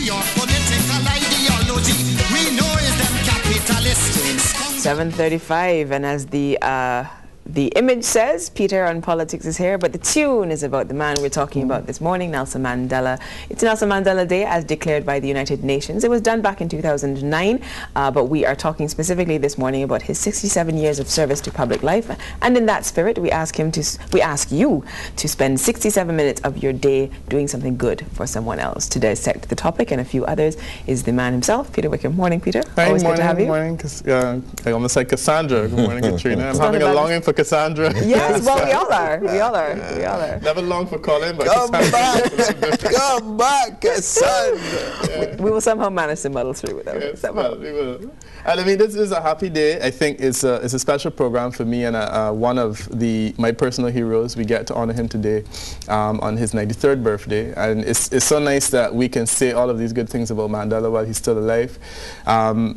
Your political ideology, we know is them capitalists. 7:35, and as the image says, Peter on Politics is here, but the tune is about the man we're talking about this morning, Nelson Mandela. It's Nelson Mandela Day as declared by the United Nations. It was done back in 2009, but we are talking specifically this morning about his 67 years of service to public life. And in that spirit, we ask you to spend 67 minutes of your day doing something good for someone else. To dissect the topic and a few others is the man himself, Peter Wickham. Morning, Peter. Hi, always morning, good to have you. Morning. I almost like Cassandra. Good morning, Katrina. I'm having a longing for Cassandra. Yes, well, we all are. We all are. Never long for Colin, but come back, Cassandra. We will somehow manage to muddle through with that. Yes, well, we will. And I mean, this is a happy day. I think it's a special program for me, and one of my personal heroes. We get to honor him today on his 93rd birthday, and it's so nice that we can say all of these good things about Mandela while he's still alive.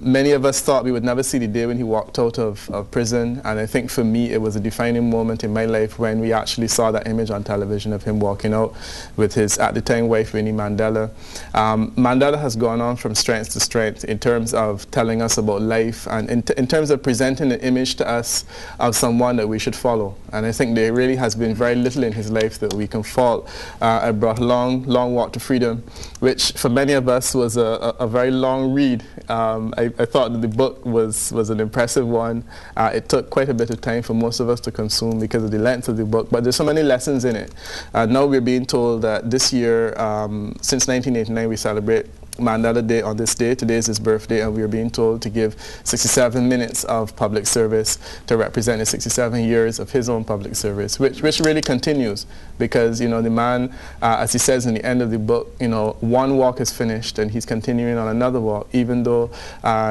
Many of us thought we would never see the day when he walked out of prison, and I think for me it was a defining moment in my life when we actually saw that image on television of him walking out with his, at the time, wife Winnie Mandela. Mandela has gone on from strength to strength in terms of telling us about life and in terms of presenting an image to us of someone that we should follow. And I think there really has been very little in his life that we can fault. I brought Long Walk to Freedom, which for many of us was a very long read. I thought that the book was an impressive one. It took quite a bit of time for most of us to consume because of the length of the book, but there's so many lessons in it. Now we're being told that this year, since 1989, we celebrate Mandela Day on this day. Today is his birthday, and we are being told to give 67 minutes of public service to represent the 67 years of his own public service, which really continues because, you know, the man, as he says in the end of the book, you know, one walk is finished and he's continuing on another walk, even though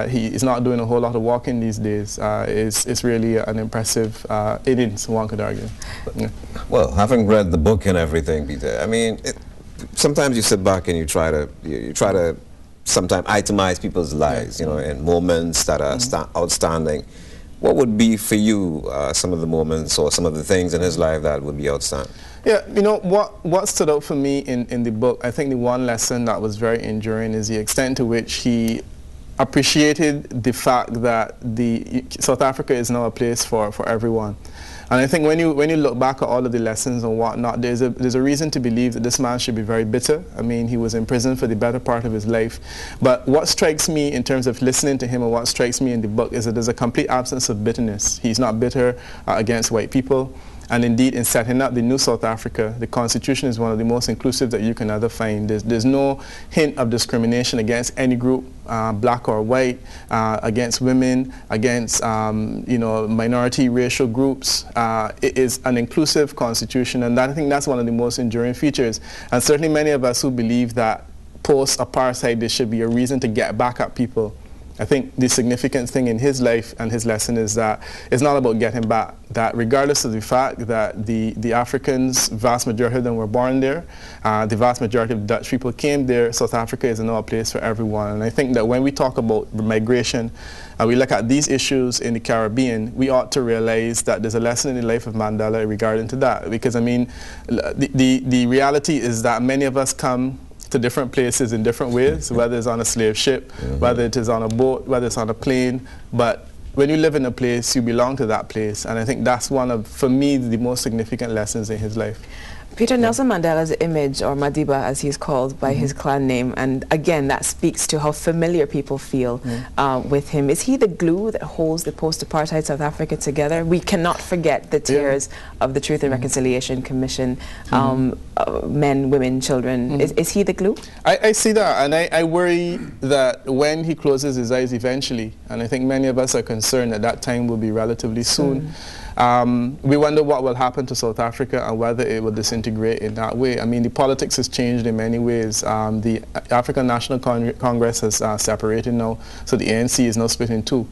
he is not doing a whole lot of walking these days. It's really an impressive innings, one could argue. Yeah. Well, having read the book and everything, Peter, I mean, sometimes you sit back and you try to sometimes itemize people's lives, you know, in moments that are outstanding. What would be for you some of the moments or some of the things in his life that would be outstanding? Yeah, you know, what stood out for me in the book, I think the one lesson that was very enduring is the extent to which he appreciated the fact that South Africa is now a place for everyone. And I think when you look back at all of the lessons and whatnot, there's a reason to believe that this man should be very bitter. I mean, he was in prison for the better part of his life. But what strikes me in terms of listening to him and what strikes me in the book is that there's a complete absence of bitterness. He's not bitter against white people. And indeed, in setting up the new South Africa, the Constitution is one of the most inclusive that you can ever find. There's no hint of discrimination against any group, black or white, against women, against you know, minority racial groups. It is an inclusive Constitution, and I think that's one of the most enduring features. And certainly many of us who believe that post-apartheid there should be a reason to get back at people. I think the significant thing in his life and his lesson is that it's not about getting back, that regardless of the fact that the Africans, vast majority of them were born there, the vast majority of Dutch people came there, South Africa is now a place for everyone. And I think that when we talk about migration, we look at these issues in the Caribbean, we ought to realize that there's a lesson in the life of Mandela regarding to that. Because I mean, the reality is that many of us come to different places in different ways, whether it's on a slave ship, whether it is on a boat, whether it's on a plane. But when you live in a place, you belong to that place. And I think that's one of, for me, the most significant lessons in his life. Peter, Nelson Mandela's image, or Madiba as he's called by his clan name, and again that speaks to how familiar people feel with him. Is he the glue that holds the post-apartheid South Africa together? We cannot forget the tears of the Truth and Reconciliation Commission, men, women, children. Is he the glue? I see that, and I worry that when he closes his eyes eventually, and I think many of us are concerned that that time will be relatively soon, we wonder what will happen to South Africa and whether it will disintegrate in that way. I mean, the politics has changed in many ways. The African National Congress has separated now, so the ANC is now split in two,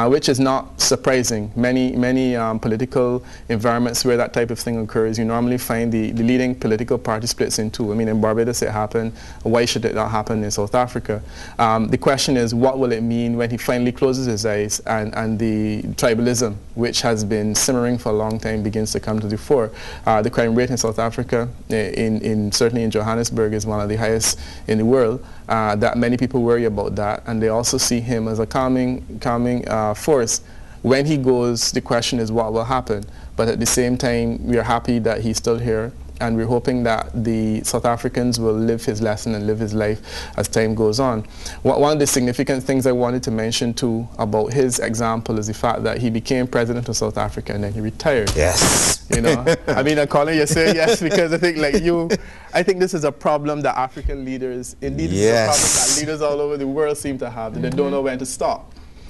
which is not surprising. Many political environments where that type of thing occurs, you normally find the leading political party splits in two. I mean, in Barbados it happened. Why should it not happen in South Africa? The question is, what will it mean when he finally closes his eyes and the tribalism, which has been simmering for a long time begins to come to the fore. The crime rate in South Africa, certainly in Johannesburg, is one of the highest in the world. That many people worry about that, and they also see him as a calming force. When he goes, the question is what will happen. But at the same time, we are happy that he's still here, and we're hoping that the South Africans will live his lesson and live his life as time goes on. One of the significant things I wanted to mention too about his example is the fact that he became president of South Africa and then he retired. Yes. You know, I mean, Colin, you say yes because I think I think this is a problem that African leaders, indeed, this is a problem that leaders all over the world seem to have, that they don't know when to stop.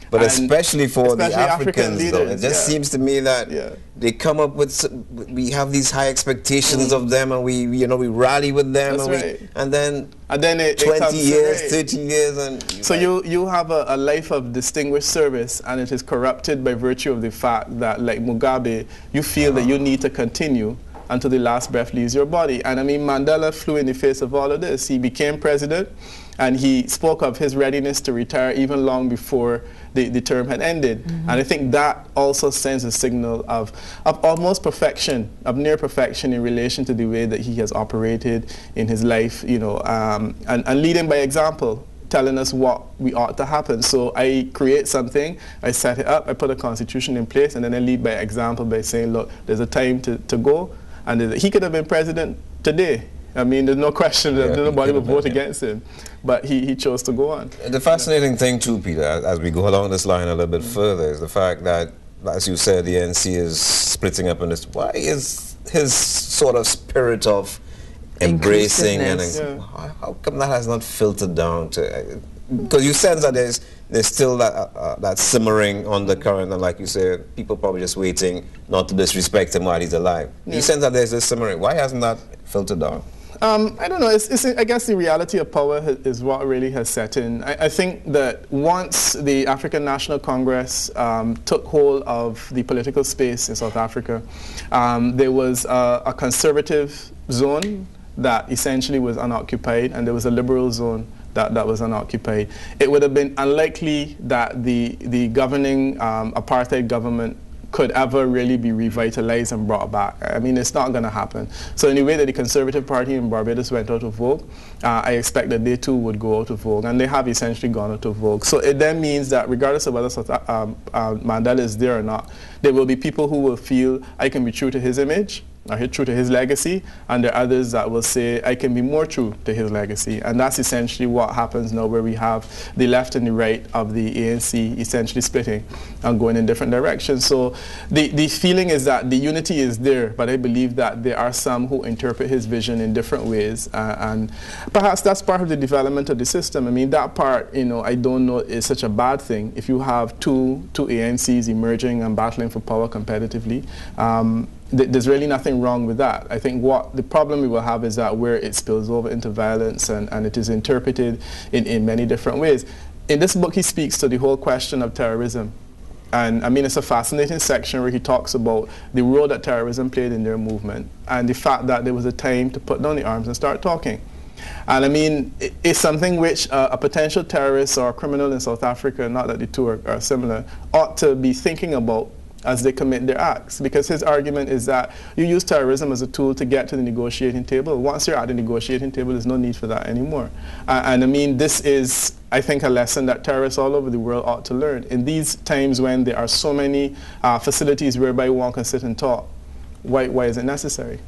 But especially for the Africans, leaders, though, it just seems to me that they come up with, we have these high expectations of them, and we rally with them, and then 20 years, 30 years, and so you have a life of distinguished service, and it is corrupted by virtue of the fact that, like Mugabe, you feel that you need to continue until the last breath leaves your body. And I mean, Mandela flew in the face of all of this. He became president, and he spoke of his readiness to retire even long before the term had ended. And I think that also sends a signal of almost perfection, of near perfection in relation to the way that he has operated in his life, you know, and leading by example, telling us what we ought to happen. So I create something, I set it up, I put a constitution in place, and then I lead by example by saying, look, there's a time to go, and he could have been president today. I mean, there's no question that nobody would vote against him, but he chose to go on. The fascinating thing too, Peter, as we go along this line a little bit further, is the fact that, as you said, the ANC is splitting up in this. Why is his sort of spirit of embracing and how come that has not filtered down to? Because you sense that there's still that simmering undercurrent, and like you said, people probably just waiting not to disrespect him while he's alive. You sense that there's this simmering. Why hasn't that filtered down? I don't know. I guess the reality of power is what really has set in. I think that once the African National Congress took hold of the political space in South Africa, there was a conservative zone that essentially was unoccupied, and there was a liberal zone that was unoccupied. It would have been unlikely that the governing apartheid government could ever really be revitalized and brought back. I mean, it's not going to happen. So in the way that the Conservative Party in Barbados went out of vogue, I expect that they too would go out of vogue, and they have essentially gone out of vogue. So it then means that regardless of whether Mandela is there or not, there will be people who will feel I can be true to his image, or true to his legacy, and there are others that will say I can be more true to his legacy. And that's essentially what happens now, where we have the left and the right of the ANC essentially splitting and going in different directions. So the feeling is that the unity is there, but I believe that there are some who interpret his vision in different ways, and perhaps that's part of the development of the system. I mean, that part, you know, I don't know is such a bad thing. If you have two ANCs emerging and battling for power competitively, there's really nothing wrong with that. I think what the problem we will have is that where it spills over into violence and it is interpreted in many different ways. In this book, he speaks to the whole question of terrorism. And I mean, it's a fascinating section where he talks about the role that terrorism played in their movement and the fact that there was a time to put down the arms and start talking. And I mean, it's something which a potential terrorist or a criminal in South Africa, not that the two are similar, ought to be thinking about as they commit their acts, because his argument is that you use terrorism as a tool to get to the negotiating table. Once you're at the negotiating table, there's no need for that anymore. And I mean, this is, I think, a lesson that terrorists all over the world ought to learn. In these times when there are so many facilities whereby one can sit and talk, why is it necessary?